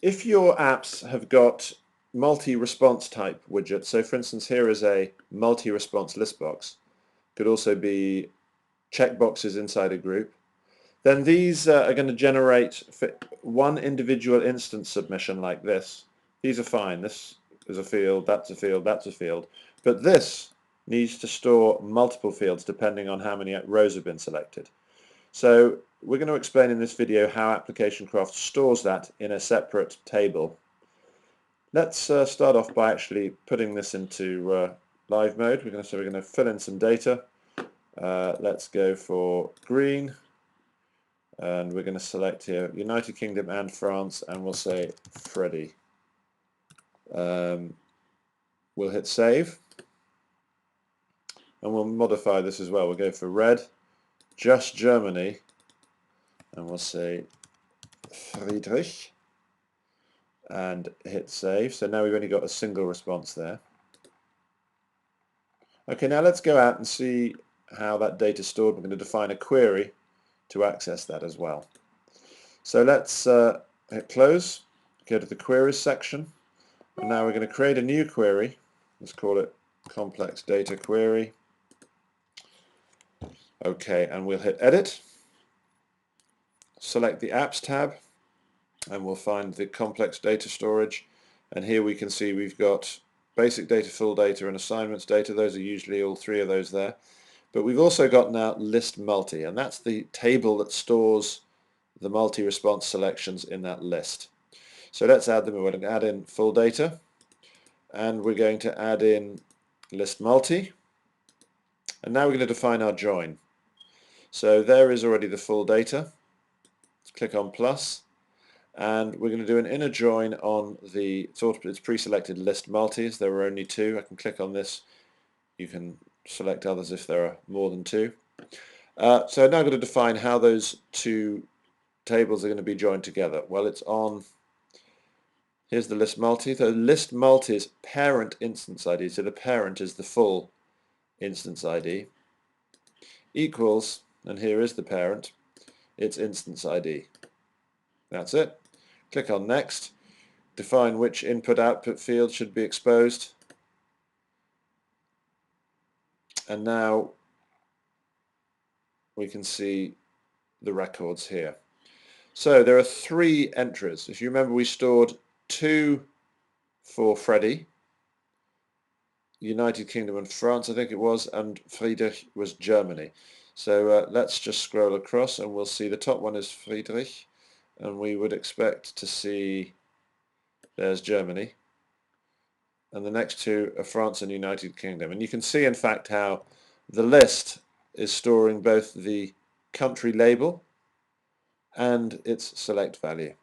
If your apps have got multi-response type widgets, so for instance here is a multi-response list box, could also be checkboxes inside a group, then these are going to generate for one individual instance submission like this. These are fine. This is a field, that's a field, that's a field. But this needs to store multiple fields depending on how many rows have been selected. So we're going to explain in this video how Application Craft stores that in a separate table. Let's start off by actually putting this into live mode. We're going to fill in some data. Let's go for green. And we're going to select here United Kingdom and France, and we'll say Freddie. We'll hit save, and we'll modify this as well. We'll go for red, just Germany, and we'll say Friedrich, and hit save. So now we've only got a single response there. Okay, now let's go out and see how that data is stored. We're going to define a query to access that as well. So let's hit close, go to the queries section, and now we're going to create a new query. Let's call it complex data query. Okay, and we'll hit edit, select the apps tab, and we'll find the complex data storage, and here we can see we've got basic data, full data, and assignments data. Those are usually all three of those there. But we've also got now list multi, and that's the table that stores the multi-response selections in that list. So let's add them. We're going to add in full data, and we're going to add in list multi, and now we're going to define our join. So there is already the full data. Let's click on plus, and we're going to do an inner join on the it's pre-selected list multis. There were only two. I can click on this. You can select others if there are more than two. So now I'm going to define how those two tables are going to be joined together. Well, it's on, here's the list multi. The list multi's parent instance ID, so the parent is the full instance ID, equals, and here is the parent, its instance ID. That's it. Click on next. Define which input-output field should be exposed. And now we can see the records here. So there are three entries. If you remember, we stored two for Freddie, United Kingdom and France, I think it was, and Friedrich was Germany. So let's just scroll across, and we'll see the top one is Friedrich, and we would expect to see, there's Germany, and the next two are France and United Kingdom. And you can see in fact how the list is storing both the country label and its select value.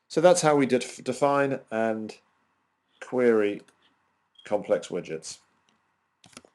So that's how we define and query complex widgets.